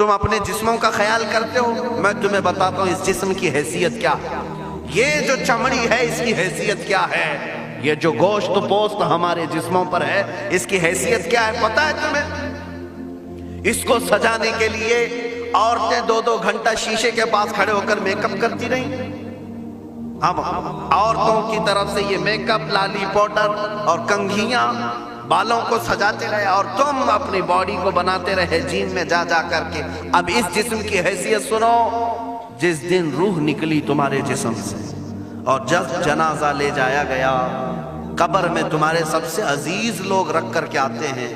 تم اپنے جسموں کا خیال کرتے ہو؟ میں تمہیں بتاتا ہوں اس جسم کی حیثیت کیا ہے۔ یہ جو چمڑی ہے اس کی حیثیت کیا ہے، یہ جو گوشت پوست ہمارے جسموں پر ہے اس کی حیثیت کیا ہے پتہ ہے تمہیں؟ اس کو سجانے کے لیے عورتیں 2-2 گھنٹہ شیشے کے پاس کھڑے ہو کر میک اپ کرتی رہیں۔ اب عورتوں کی طرف سے یہ میک اپ، لالی پاؤڈر اور کنگھیاں بالوں کو سجاتے رہے، اور تم اپنی باڈی کو بناتے رہے جیم میں جا جا کر کے۔ اب اس جسم کی حیثیت سنو، جس دن روح نکلی تمہارے جسم سے اور جب جنازہ لے جایا گیا، قبر میں تمہارے سب سے عزیز لوگ رکھ کر کے آتے ہیں،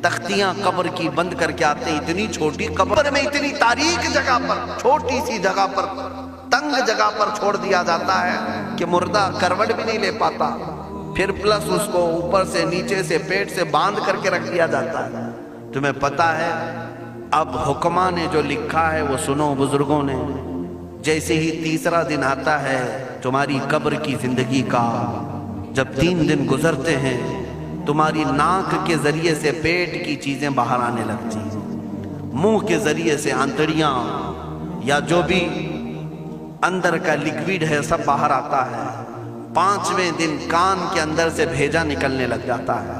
تختیاں قبر کی بند کر کے آتے ہیں۔ اتنی چھوٹی قبر میں اتنی تاریک جگہ پر، چھوٹی سی جگہ پر، تنگ جگہ پر چھوڑ دیا جاتا ہے کہ مردہ کروٹ بھی نہیں لے پاتا، پھر پلس اس کو اوپر سے نیچے سے پیٹ سے باندھ کر کے رکھ دیا جاتا ہے۔ تمہیں پتا ہے اب حکماں نے جو لکھا ہے وہ سنو بزرگوں نے، جیسے ہی تیسرا دن آتا ہے تمہاری قبر کی زندگی کا، جب 3 دن گزرتے ہیں تمہاری ناک کے ذریعے سے پیٹ کی چیزیں باہر آنے لگتی ہیں، منہ کے ذریعے سے آنتڑیاں یا جو بھی اندر کا لیکویڈ ہے سب باہر آتا ہے۔ 5ویں دن کان کے اندر سے بھیجا نکلنے لگ جاتا ہے۔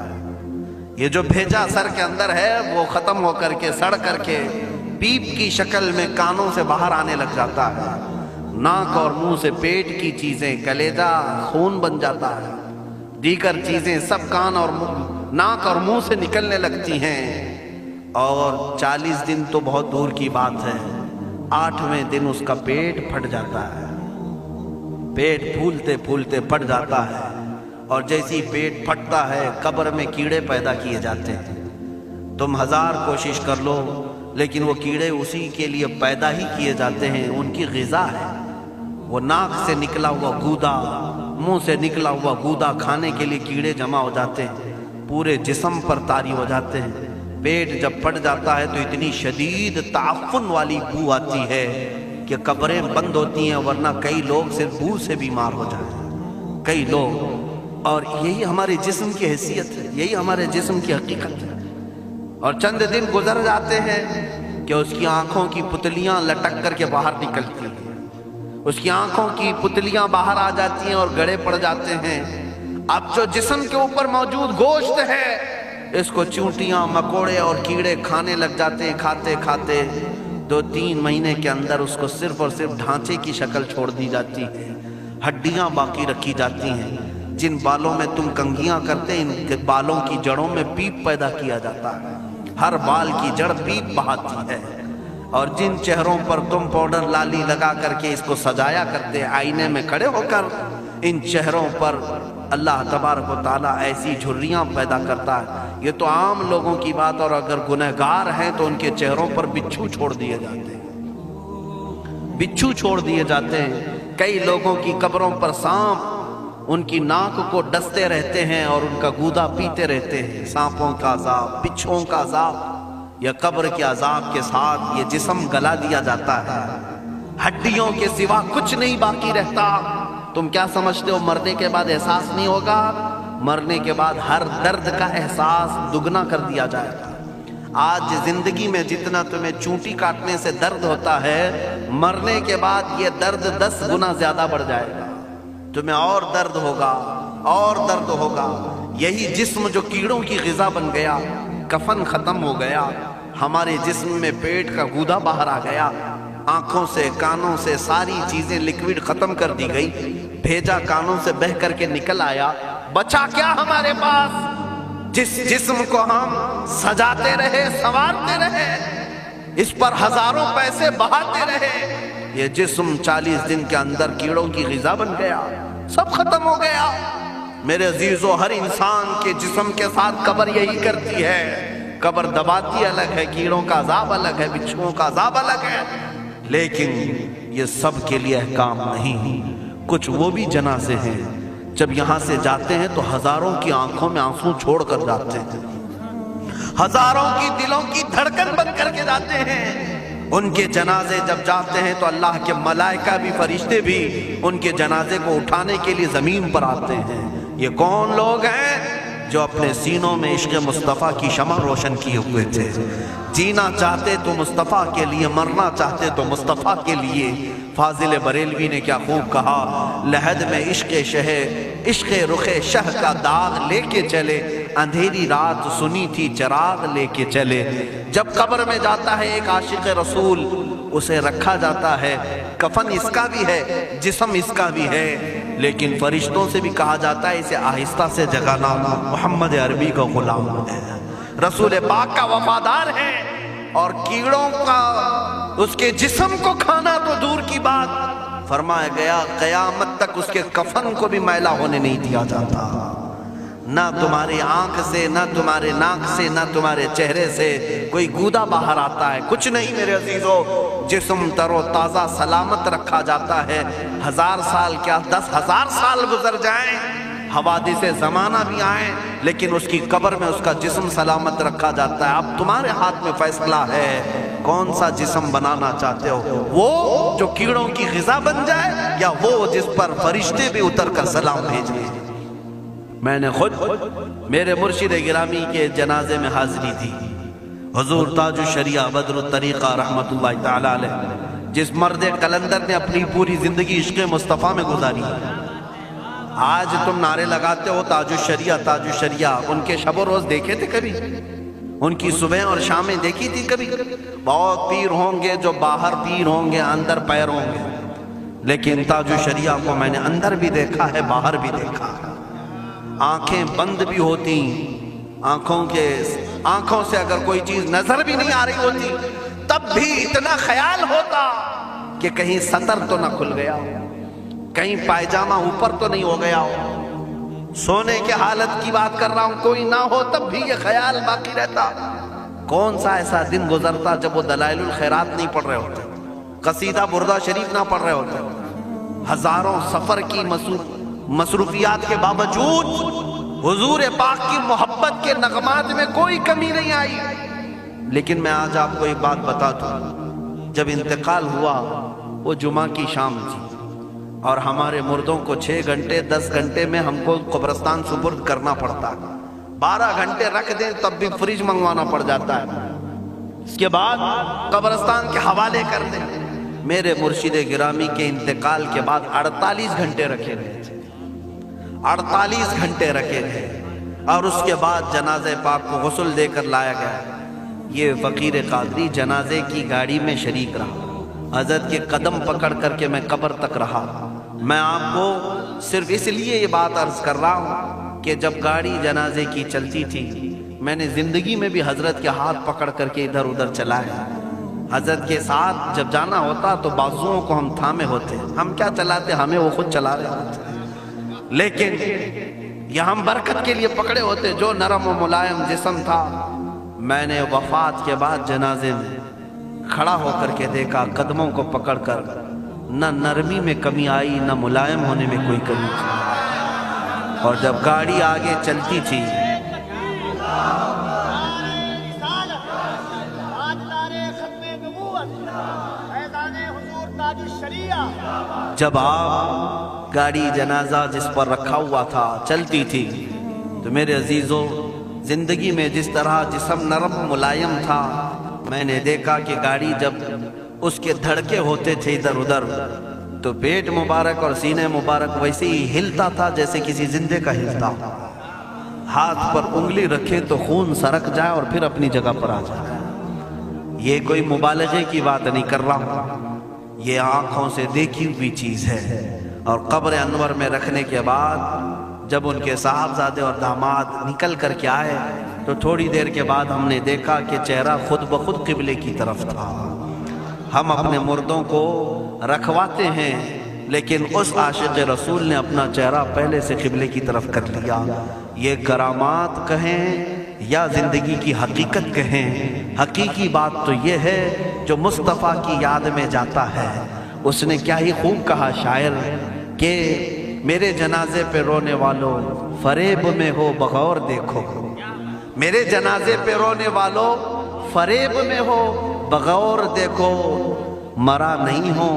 یہ جو بھیجا سر کے اندر ہے وہ ختم ہو کر کے سڑ کر کے پیپ کی شکل میں کانوں سے باہر آنے لگ جاتا ہے۔ ناک اور منہ سے پیٹ کی چیزیں، کلیجہ، خون بن جاتا ہے، دیگر چیزیں سب کان اور ناک اور منہ سے نکلنے لگتی ہیں۔ اور 40 دن تو بہت دور کی بات ہے، 8ویں دن اس کا پیٹ پھٹ جاتا ہے، پیٹ پھولتے پھولتے پھٹ جاتا ہے، اور جیسی پیٹ پھٹتا ہے قبر میں کیڑے پیدا کیے جاتے ہیں۔ تم 1000 کوشش کر لو لیکن وہ کیڑے اسی کے لیے پیدا ہی کیے جاتے ہیں، ان کی غذا ہے۔ وہ ناک سے نکلا ہوا گودا، منہ سے نکلا ہوا گودا کھانے کے لیے کیڑے جمع ہو جاتے ہیں، پورے جسم پر طاری ہو جاتے ہیں۔ پیٹ جب پھٹ جاتا ہے تو اتنی شدید تعفن والی بو آتی ہے کہ قبریں بند ہوتی ہیں، ورنہ کئی لوگ صرف بو سے بیمار ہو جائیں، کئی لوگ۔ اور یہی ہمارے جسم کی حیثیت ہے، یہی ہمارے جسم کی حقیقت ہے۔ اور چند دن گزر جاتے ہیں کہ اس کی آنکھوں کی پتلیاں لٹک کر کے باہر نکلتی ہیں، اس کی آنکھوں کی پتلیاں باہر آ جاتی ہیں اور گڑے پڑ جاتے ہیں۔ اب جو جسم کے اوپر موجود گوشت ہے اس کو چونٹیاں، مکوڑے اور کیڑے کھانے لگ جاتے ہیں۔ کھاتے کھاتے 2-3 مہینے کے اندر اس کو صرف اور صرف ڈھانچے کی شکل چھوڑ دی جاتی ہے، ہڈیاں باقی رکھی جاتی ہیں۔ جن بالوں میں تم کنگھیاں کرتے ہیں ان بالوں کی جڑوں میں پیپ پیدا کیا جاتا ہے، ہر بال کی جڑ پیپ بہاتی ہے۔ اور جن چہروں پر تم پاؤڈر لالی لگا کر کے اس کو سجایا کرتے ہیں آئینے میں کھڑے ہو کر، ان چہروں پر اللہ تبارک و تعالیٰ ایسی جھریاں پیدا کرتا ہے۔ یہ تو عام لوگوں کی بات، اور اگر گنہگار ہیں تو ان کے چہروں پر بچھو چھوڑ دیے جاتے ہیں، بچھو چھوڑ دیے جاتے ہیں۔ کئی لوگوں کی قبروں پر سانپ ان کی ناک کو ڈستے رہتے ہیں اور ان کا گودا پیتے رہتے ہیں۔ سانپوں کا عذاب، بچھوؤں کا عذاب، یا قبر کے عذاب کے ساتھ یہ جسم گلا دیا جاتا ہے، ہڈیوں کے سوا کچھ نہیں باقی رہتا۔ تم کیا سمجھتے ہو مرنے کے بعد احساس نہیں ہوگا؟ مرنے کے بعد ہر درد کا احساس دگنا کر دیا جائے گا۔ آج زندگی میں جتنا تمہیں چونٹی کاٹنے سے درد ہوتا ہے، مرنے کے بعد یہ درد 10 گنا زیادہ بڑھ جائے گا۔ تمہیں اور درد ہوگا، اور درد ہوگا۔ یہی جسم جو کیڑوں کی غذا بن گیا، کفن ختم ہو گیا، ہمارے جسم میں پیٹ کا گودا باہر آ گیا، آنکھوں سے کانوں سے ساری چیزیں لکوڈ ختم کر دی گئی، بھیجا کانوں سے بہہ کر کے نکل آیا، بچا کیا ہمارے پاس؟ جس جسم کو ہم سجاتے رہے، سنوارتے رہے، اس پر ہزاروں پیسے بہاتے رہے، یہ جسم 40 دن کے اندر کیڑوں کی غذا بن گیا، سب ختم ہو گیا۔ میرے عزیزو، ہر انسان کے جسم کے ساتھ قبر یہی کرتی ہے، قبر دباتی الگ ہے، کیڑوں کا عذاب الگ ہے، بچھوؤں کا عذاب الگ ہے، لیکن یہ سب کے لیے احکام نہیں۔ کچھ وہ بھی جنازے ہیں جب یہاں سے جاتے ہیں تو ہزاروں کی آنکھوں میں آنسو چھوڑ کر جاتے ہیں، ہزاروں کی دلوں کی دھڑکن بند کر کے جاتے ہیں۔ ان کے جنازے جب جاتے ہیں تو اللہ کے ملائکہ بھی، فرشتے بھی ان کے جنازے کو اٹھانے کے لیے زمین پر آتے ہیں۔ یہ کون لوگ ہیں؟ جو اپنے سینوں میں عشق مصطفیٰ کی شمع روشن کیے ہوئے تھے. جینا چاہتے تو مصطفیٰ کے لیے، مرنا چاہتے تو مصطفیٰ کے لیے. فاضل بریلوی نے کیا خوب کہا، لحد میں عشق شہ، عشق رخ شہ کا داغ لے کے چلے، اندھیری رات سنی تھی چراغ لے کے چلے. جب قبر میں جاتا ہے ایک عاشق رسول، اسے رکھا جاتا ہے، کفن اس کا بھی ہے، جسم اس کا بھی ہے، لیکن فرشتوں سے بھی کہا جاتا ہے اسے آہستہ سے جگانا، محمد عربی کا غلام ہے، رسول پاک کا وفادار ہے. اور کیڑوں کا اس کے جسم کو کھانا تو دور کی بات، فرمایا گیا قیامت تک اس کے کفن کو بھی میلا ہونے نہیں دیا جاتا. نہ تمہاری آنکھ سے، نہ تمہارے ناک سے، نہ تمہارے چہرے سے کوئی گودا باہر آتا ہے، کچھ نہیں میرے عزیزو. جسم تر و تازہ سلامت رکھا جاتا ہے. 1000 سال کیا 10,000 سال گزر جائیں، حوادث زمانہ بھی آئیں، لیکن اس کی قبر میں اس کا جسم سلامت رکھا جاتا ہے. اب تمہارے ہاتھ میں فیصلہ ہے کون سا جسم بنانا چاہتے ہو، وہ جو کیڑوں کی غذا بن جائے، یا وہ جس پر فرشتے بھی اتر کر سلام بھیجیں. میں نے خود میرے مرشد گرامی کے جنازے میں حاضری تھی. حضور تاج الشریعہ بدر الطریقہ رحمت اللہ تعالی علیہ، جس مرد قلندر نے اپنی پوری زندگی عشق مصطفیٰ میں گزاری. آج تم نعرے لگاتے ہو تاج الشریعہ تاج الشریعہ، ان کے شب و روز دیکھے تھے کبھی؟ ان کی صبح اور شامیں دیکھی تھی کبھی؟ بہت پیر ہوں گے جو باہر پیر ہوں گے، اندر پیر ہوں گے، لیکن تاج الشریعہ کو میں نے اندر بھی دیکھا ہے، باہر بھی دیکھا ہے. آنکھیں بند بھی ہوتی، آنکھوں سے اگر کوئی چیز نظر بھی نہیں آ رہی ہوتی، تب بھی اتنا خیال ہوتا کہ کہیں سطر تو نہ کھل گیا ہو، کہیں پائجامہ اوپر تو نہیں ہو گیا ہو. سونے کے حالت کی بات کر رہا ہوں، کوئی نہ ہو تب بھی یہ خیال باقی رہتا. کون سا ایسا دن گزرتا جب وہ دلائل الخیرات نہیں پڑھ رہے ہوتے، قصیدہ بردہ شریف نہ پڑھ رہے ہوتے، ہزاروں سفر کی مصروفیات کے باوجود حضور پاک کی محبت کے نغمات میں کوئی کمی نہیں آئی. لیکن میں آج آپ کو ایک بات بتا دوں، جب انتقال ہوا وہ جمعہ کی شام تھی، اور ہمارے مردوں کو 6 گھنٹے 10 گھنٹے میں ہم کو قبرستان سپرد کرنا پڑتا ہے. 12 گھنٹے رکھ دیں تب بھی فریج منگوانا پڑ جاتا ہے، اس کے بعد قبرستان کے حوالے کر دیں. میرے مرشد گرامی کے انتقال کے بعد 48 گھنٹے رکھے گئے تھے، 48 گھنٹے رکھے گئے، اور اس کے بعد جنازہ پاک کو غسل دے کر لایا گیا. یہ فقیر قادری جنازے کی گاڑی میں شریک رہا، حضرت کے قدم پکڑ کر کے میں قبر تک رہا. میں آپ کو صرف اس لیے یہ بات عرض کر رہا ہوں کہ جب گاڑی جنازے کی چلتی تھی، میں نے زندگی میں بھی حضرت کے ہاتھ پکڑ کر کے ادھر ادھر چلائے. حضرت کے ساتھ جب جانا ہوتا تو بازوؤں کو ہم تھامے ہوتے، ہم کیا چلاتے، ہمیں وہ خود چلا رہے ہوتے، لیکن یہ ہم برکت کے لیے پکڑے ہوتے. جو نرم و ملائم جسم تھا، میں نے وفات کے بعد جنازے میں کھڑا ہو کر کے دیکھا، قدموں to پکڑ کر نہ نرمی میں کمی آئی، نہ ملائم ہونے میں کوئی کمی تھی. اور جب گاڑی آگے چلتی تھی، جب آپ گاڑی جنازہ جس پر رکھا ہوا تھا چلتی تھی، تو میرے عزیزو زندگی میں جس طرح جسم نرم ملائم تھا، میں نے دیکھا کہ گاڑی جب اس کے دھڑکے ہوتے تھے ادھر ادھر، تو پیٹ مبارک اور سینے مبارک ویسے ہی ہلتا تھا جیسے کسی زندے کا ہلتا. ہاتھ پر انگلی رکھے تو خون سرک جائے اور پھر اپنی جگہ پر آ جائے. یہ کوئی مبالغے کی بات نہیں کر رہا ہوں، یہ آنکھوں سے دیکھی ہوئی چیز ہے. اور قبر انور میں رکھنے کے بعد جب ان کے صاحبزادے اور داماد نکل کر کے آئے، تو تھوڑی دیر کے بعد ہم نے دیکھا کہ چہرہ خود بخود قبلے کی طرف تھا. ہم اپنے مردوں کو رکھواتے ہیں، لیکن اس عاشق رسول نے اپنا چہرہ پہلے سے قبلے کی طرف کر لیا. یہ کرامات کہیں یا زندگی کی حقیقت کہیں، حقیقی بات تو یہ ہے جو مصطفیٰ کی یاد میں جاتا ہے. اس نے کیا ہی خوب کہا شاعر کہ میرے جنازے پہ رونے والوں فریب میں ہو بغور دیکھو، میرے جنازے پہ رونے والوں فریب میں ہو بغور دیکھو، مرا نہیں ہو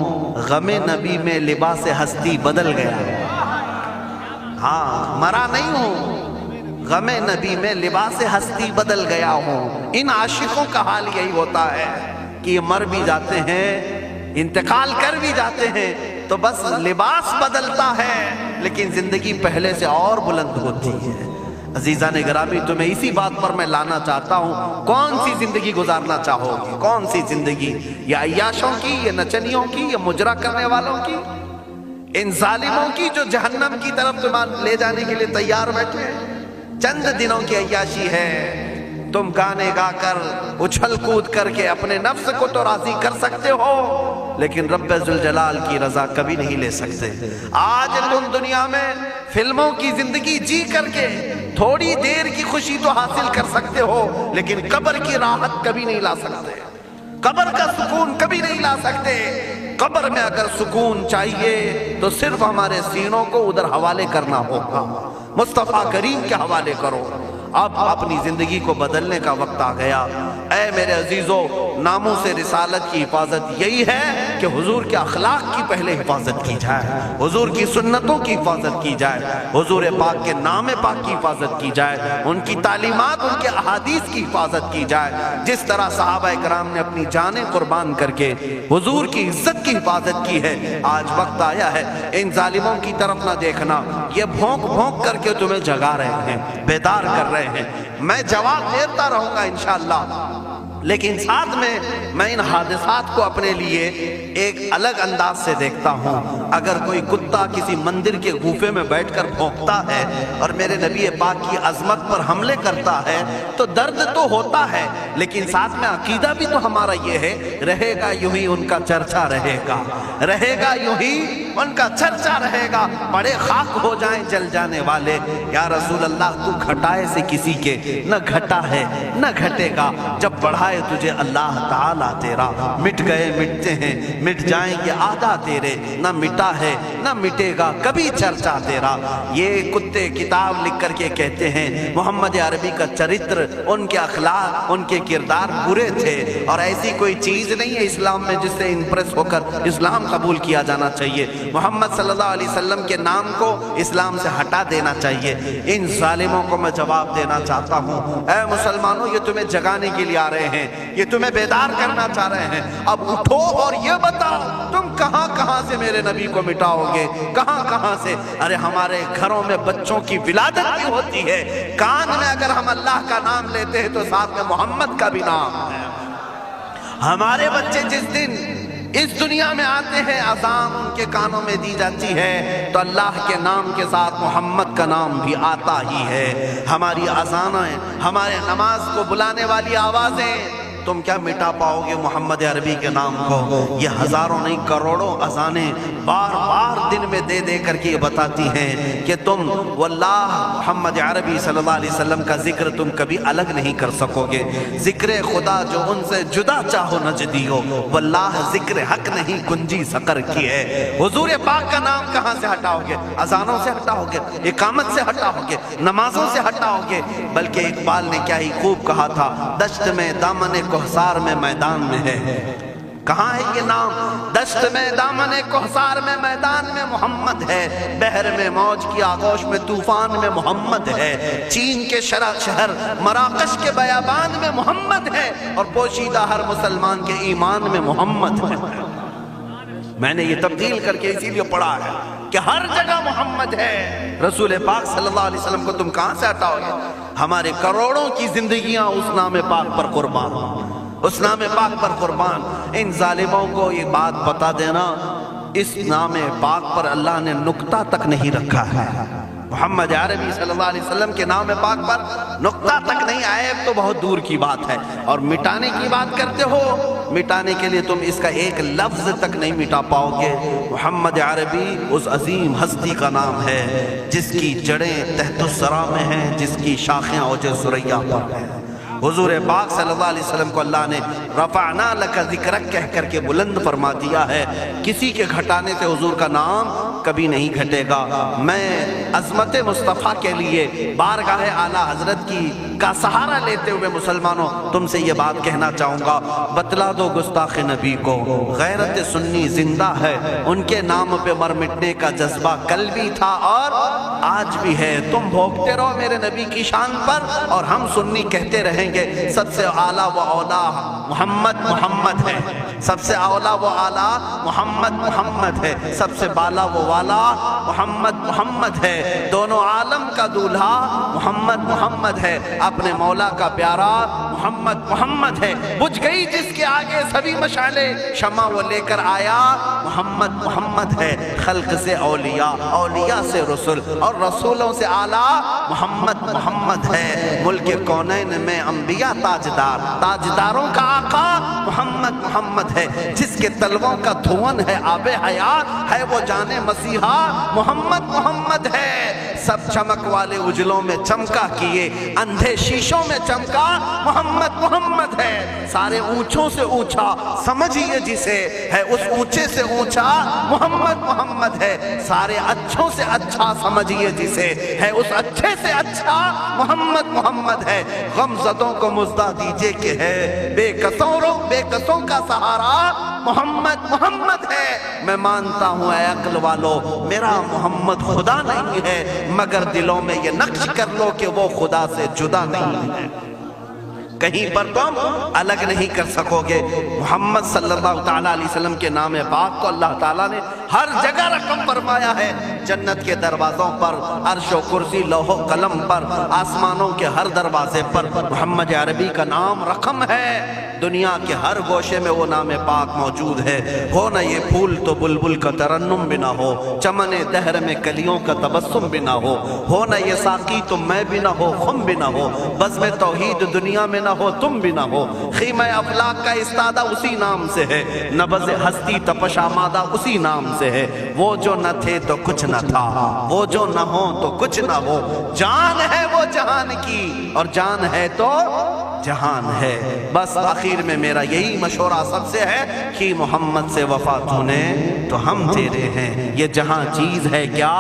غم نبی میں لباس ہستی بدل گیا. ہاں، مرا نہیں ہو غم نبی میں لباس ہستی بدل گیا ہوں۔ ان عاشقوں کا حال یہی ہوتا ہے کہ یہ مر بھی جاتے ہیں، انتقال کر بھی جاتے ہیں، تو بس لباس بدلتا ہے لیکن زندگی پہلے سے اور بلند ہوتی ہے۔ عزیزان گرامی، تمہیں اسی بات پر میں لانا چاہتا ہوں، کون سی زندگی گزارنا چاہو گی؟ کون سی زندگی؟ یا عیاشوں کی، یا نچنیوں کی، یا مجرا کرنے والوں کی، ان ظالموں کی جو جہنم کی طرف تمہیں لے جانے کے لیے تیار بیٹھے ہیں؟ چند دنوں کی عیاشی ہے، تم گانے گا کر اچھل کود کر کے اپنے نفس کو تو راضی کر سکتے ہو، لیکن رب ذوالجلال کی رضا کبھی نہیں لے سکتے۔ آج تم دنیا میں فلموں کی زندگی جی کر کے تھوڑی دیر کی خوشی تو حاصل کر سکتے ہو، لیکن قبر کی راحت کبھی نہیں لا سکتے، قبر کا سکون کبھی نہیں لا سکتے۔ قبر میں اگر سکون چاہیے تو صرف ہمارے سینوں کو ادھر حوالے کرنا ہوگا، مصطفیٰ کریم کے حوالے کرو۔ اب اپنی زندگی کو بدلنے کا وقت آ گیا۔ اے میرے عزیزو، ناموس رسالت کی حفاظت یہی ہے کہ حضور کے اخلاق کی پہلے حفاظت کی جائے، حضور کی سنتوں کی حفاظت کی جائے، حضور پاک کے نام پاک کی حفاظت کی جائے، ان کی تعلیمات، ان کے احادیث کی حفاظت کی جائے۔ جس طرح صحابہ کرام نے اپنی جانیں قربان کر کے حضور کی عزت کی حفاظت کی ہے، آج وقت آیا ہے ان ظالموں کی طرف نہ دیکھنا، یہ بھونک بھونک کر کے تمہیں جگا رہے ہیں، بیدار کر رہے ہیں۔ میں جواب دیتا رہوں گا انشاءاللہ، لیکن ساتھ میں ان حادثات کو اپنے لیے ایک الگ انداز سے دیکھتا ہوں۔ اگر کوئی کتا کسی مندر کے گوفے میں بیٹھ کر بھونکتا ہے اور میرے نبی پاک کی عظمت پر حملے کرتا ہے تو درد تو ہوتا ہے، لیکن ساتھ میں عقیدہ بھی تو ہمارا یہ ہے، رہے گا یوں ہی ان کا چرچا رہے گا، رہے گا یوں ہی ان کا چرچا رہے گا، بڑے خاک ہو جائیں جل جانے والے۔ یا رسول اللہ، تو گھٹائے سے کسی کے نہ گھٹا ہے نہ گھٹے گا، جب بڑھائے تجھے اللہ تعالیٰ تیرا، مٹ گئے مٹتے ہیں مٹ جائیں گے آدھا تیرے، نہ مٹا ہے نہ مٹے گا کبھی چرچا تیرا۔ یہ کتے کتاب لکھ کر کے کہتے ہیں محمد عربی کا چرتر، ان کے اخلاق، ان کے کردار برے تھے، اور ایسی کوئی چیز نہیں ہے اسلام میں جس سے امپریس ہو کر اسلام قبول کیا جانا چاہیے۔ محمد صلی اللہ علیہ وسلم کے نام کو اسلام سے ہٹا دینا چاہیے۔ ان ظالموں کو میں جواب دینا چاہتا ہوں، اے مسلمانوں، یہ تمہیں جگانے کے لیے آ رہے ہیں، یہ تمہیں بیدار کرنا چاہ رہے ہیں۔ اب اٹھو اور یہ بتاؤ تم کہاں کہاں سے میرے نبی کو مٹاؤ گے، کہاں کہاں سے؟ ارے ہمارے گھروں میں بچوں کی ولادت بھی ہوتی ہے، کان میں اگر ہم اللہ کا نام لیتے ہیں تو ساتھ میں محمد کا بھی نام ہے۔ ہمارے بچے جس دن اس دنیا میں آتے ہیں، اذان ان کے کانوں میں دی جاتی ہے تو اللہ کے نام کے ساتھ محمد کا نام بھی آتا ہی ہے۔ ہماری اذانیں، ہمارے نماز کو بلانے والی آوازیں، تم کیا مٹا پاؤ گے محمد عربی کے نام کو؟ یہ ہزاروں نہیں کروڑوں اذانیں بار بار دن میں دے دے کر کے یہ بتاتی ہیں کہ تم واللہ محمد عربی صلی اللہ علیہ وسلم کا ذکر تم کبھی الگ نہیں کر سکو گے۔ ذکر خدا جو ان سے جدا چاہو نجدی ہو، واللہ ذکر حق نہیں گنجی سقر کی ہے۔ حضور پاک کا نام کہاں سے ہٹاؤ گے؟ اذانوں سے ہٹاؤ گے، اقامت سے ہٹاؤ گے، نمازوں سے ہٹاؤ گے؟ بلکہ اقبال نے کیا ہی خوب کہا تھا، دشت میں دامن کوہسار میں میدان میں ہے۔ کہاں ہے یہ نام؟ دشت میں دامن کوہسار میں میدان میں محمد ہے، بحر میں موج کی آغوش میں طوفان میں محمد ہے، چین کے شہر مراکش کے بیابان میں محمد ہے، اور پوشیدہ ہر مسلمان کے ایمان میں محمد ہے۔ میں نے یہ تبدیل کر کے اسی لیے پڑھا ہے کہ ہر جگہ محمد ہے۔ رسول پاک صلی اللہ علیہ وسلم کو تم کہاں سے ہٹاؤ گے؟ ہمارے کروڑوں کی زندگیاں اس نام پاک پر قربان، اس نام پاک پر قربان۔ ان ظالموں کو یہ بات بتا دینا، اس نام پاک پر اللہ نے نقطہ تک نہیں رکھا ہے۔ محمد عربی صلی اللہ علیہ وسلم کے نام پاک پر نقطہ تک نہیں آئے تو بہت دور کی بات ہے، اور مٹانے کی بات کرتے ہو، مٹانے کے لیے تم اس کا ایک لفظ تک نہیں مٹا پاؤ گے۔ محمد عربی اس عظیم ہستی کا نام ہے جس کی جڑیں تحت الثری میں ہیں، جس کی شاخیں اوج ثریا پر ہیں۔ حضور پاک صلی اللہ علیہ وسلم کو اللہ نے رفعنا لک ذکرک کہہ کر کے بلند فرما دیا ہے۔ کسی کے گھٹانے سے حضور کا نام کبھی نہیں گھٹے گا۔ میں عظمت مصطفیٰ کے لیے بارگاہ اعلیٰ حضرت کا سہارا لیتے ہوئے مسلمانوں تم سے یہ بات کہنا چاہوں گا، بتلا دو گستاخ نبی کو غیرت سنی زندہ ہے، ان کے نام پہ مر مٹنے کا جذبہ کل بھی تھا اور آج بھی ہے۔ تم بھوکتے رہو میرے نبی کی شان پر اور ہم سنی کہتے رہیں گے سب سے اعلیٰ و اولا محمد ہے، سب سے اولا و اعلیٰ محمد ہے، سب سے بالا و والا محمد ہے، دونوں عالم کا دولہا محمد ہے، اپنے مولا کا پیارا محمد ہے۔ بجھ گئی جس کے آگے سبھی مشعلے، شمع وہ لے کر آیا محمد ہے۔ خلق سے اولیاء، اولیاء سے رسول اور رسولوں سے اعلیٰ محمد ہے۔ ملک کونین میں انبیاء تاجدار، تاجداروں کا آقا محمد ہے۔ جس کے تلووں کا دھون ہے آب حیات، ہے وہ جان مسیحا محمد ہے۔ سب چمک والے اجلوں میں چمکا کیے، اندھے شیشوں میں چمکا محمد ہے۔ سارے اونچوں سے اونچا سمجھیے جسے، ہے اس اونچے سے اونچا محمد ہے۔ سارے اچھوں سے اچھا سمجھیے جسے، ہے اس اچھے سے اچھا محمد ہے۔ غم زدوں کو مزدہ دیجئے کہ ہے بے کسوں کا سہارا محمد ہے۔ میں مانتا ہوں اے عقل والو میرا محمد خدا نہیں ہے، مگر دلوں میں یہ نقش کر لو کہ وہ خدا سے جدا نہیں ہے، کہیں پر تم الگ نہیں کر سکو گے۔ محمد صلی اللہ تعالیٰ علیہ وسلم کے نام پاک کو اللہ تعالیٰ نے ہر جگہ رقم فرمایا ہے، جنت کے دروازوں پر، عرش و کرسی لوح و قلم پر، آسمانوں کے ہر دروازے پر محمد عربی کا نام رقم ہے۔ دنیا کے ہر گوشے میں وہ نام پاک موجود ہے۔ ہو نہ یہ پھول تو بلبل کا ترنم بھی نہ ہو، چمن دہر میں کلیوں کا تبسم بھی نہ ہو نہ یہ ساقی تو میں بھی نہ ہو، خم بھی نہ ہو، بزم توحید دنیا میں نہ ہو، تم بھی نہ ہو۔ خیمہ افلاک کا استادہ اسی نام سے ہے، نبض ہستی تپش آمادہ اسی نام سے ہے۔ وہ جو نہ تھے تو کچھ نہ تھا، وہ جو نہ ہو تو کچھ نہ ہو، جان ہے وہ جہان کی اور جان ہے تو جہان ہے۔ بس آخر میں میرا یہی مشورہ سب سے ہے کہ محمد سے وفا تو نے تو ہم تیرے ہیں، یہ جہاں چیز ہے کیا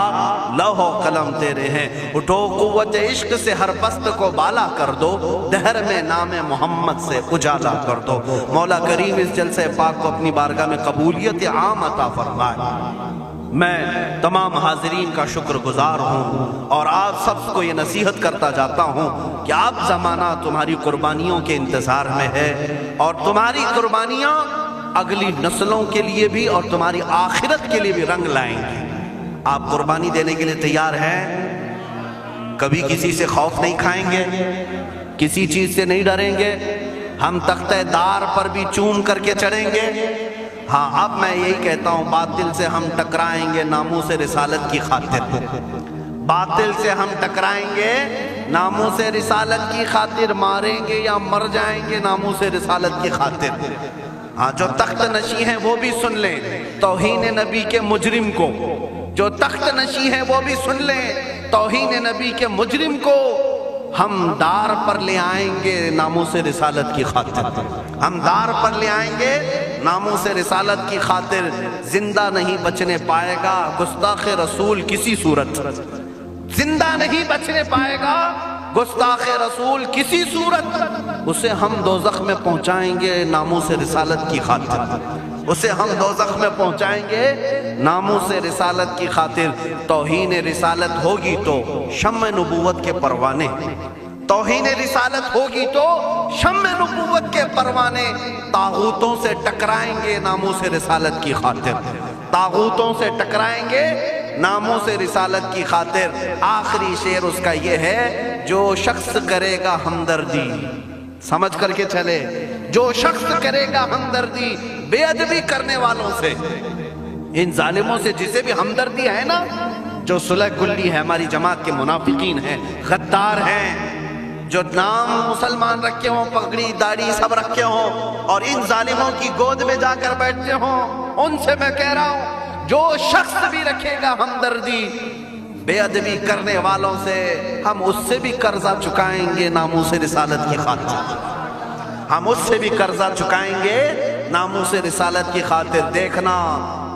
لوح و قلم تیرے ہیں۔ اٹھو قوت عشق سے ہر پست کو بالا کر دو، دہر میں نام محمد سے اجالا کر دو۔ مولا کریم اس جلسے پاک کو اپنی بارگاہ میں قبولیت عام عطا فرمائے۔ میں تمام حاضرین کا شکر گزار ہوں اور آپ سب کو یہ نصیحت کرتا جاتا ہوں کہ آپ زمانہ تمہاری قربانیوں کے انتظار میں ہے اور تمہاری قربانیاں اگلی نسلوں کے لیے بھی اور تمہاری آخرت کے لیے بھی رنگ لائیں گی۔ آپ قربانی دینے کے لیے تیار ہیں؟ کبھی کسی سے خوف نہیں کھائیں گے، کسی چیز سے نہیں ڈریں گے، ہم تختہ دار پر بھی چوم کر کے چڑھیں گے۔ ہاں اب میں یہی کہتا ہوں باطل سے ہم ٹکرائیں گے ناموس رسالت کی خاطر، باطل سے ہم ٹکرائیں گے ناموس رسالت کی خاطر، ماریں گے یا مر جائیں گے ناموس رسالت کی خاطر۔ ہاں جو تخت نشی ہیں وہ بھی سن لیں توہین نبی کے مجرم کو، جو تخت نشی ہیں وہ بھی سن لیں توہین نبی کے مجرم کو ہم دار پر لے آئیں گے ناموس رسالت کی خاطر، ہم دار پر لے آئیں گے ناموس رسالت کی خاطر۔ زندہ نہیں بچنے پائے گا گستاخ رسول کسی صورت، زندہ نہیں بچنے پائے گا گستاخ رسول کسی صورت، اسے ہم دوزخ میں پہنچائیں گے ناموس رسالت کی خاطر، اسے ہم دوزخ میں پہنچائیں گے ناموس رسالت کی خاطر۔ توہین رسالت ہوگی تو شمع نبوت کے پروانے، توہین رسالت ہوگی تو شمع نبوت کے پروانے طاغوتوں سے ٹکرائیں گے ناموس رسالت کی خاطر، طاغوتوں سے ٹکرائیں گے ناموس رسالت کی خاطر۔ آخری شعر اس کا یہ ہے، جو شخص کرے گا ہمدردی، سمجھ کر کے چلے، جو شخص کرے گا ہمدردی بے ادبی کرنے والوں سے، ان ظالموں سے جسے بھی ہمدردی ہے نا، جو صلح گلی ہے ہماری جماعت کے منافقین ہیں، غدار ہیں، جو نام مسلمان رکھے ہوں، پگڑی داڑھی سب رکھے ہوں اور ان ظالموں کی گود میں جا کر بیٹھتے ہوں، ان سے میں کہہ رہا ہوں جو شخص بھی رکھے گا ہمدردی بے ادبی کرنے والوں سے، ہم اس سے بھی قرضہ چکائیں گے ناموس رسالت کی خاطر، ہم اس سے بھی قرضہ چکائیں گے ناموس رسالت کی خاطر دیکھنا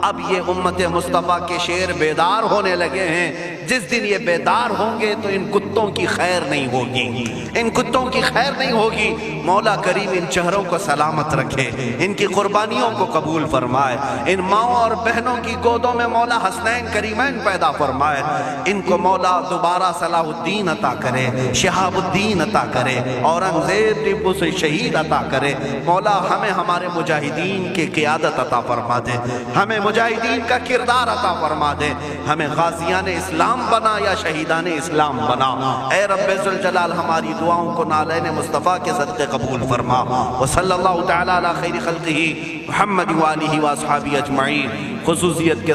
اب یہ امت مصطفیٰ کے شیر بیدار ہونے لگے ہیں. جس دن یہ بیدار ہوں گے تو ان کتوں کی خیر نہیں ہوگی، ان کتوں کی خیر نہیں ہوگی. مولا کریم ان چہروں کو سلامت رکھے، ان کی قربانیوں کو قبول فرمائے، ان ماؤں اور بہنوں کی گودوں میں مولا حسنین کریمین پیدا فرمائے. ان کو مولا دوبارہ صلاح الدین عطا کرے، شہاب الدین عطا کرے، اورنگزیب ٹیپو سے شہید عطا کرے. مولا ہمیں ہمارے مجاہدین کی قیادت عطا فرما دے، ہمیں مجاہدین کا کردار عطا فرما دے، ہمیں غازیان اسلام بنا یا شہیدان اسلام بنا. اے رب ذوالجلال ہماری دعاؤں کو نالین مصطفیٰ کے صدقے قبول فرما. وصلی اللہ تعالی علی خیر خلقہ محمد وآلہ واصحابہ اجمعین. خصوصیت کے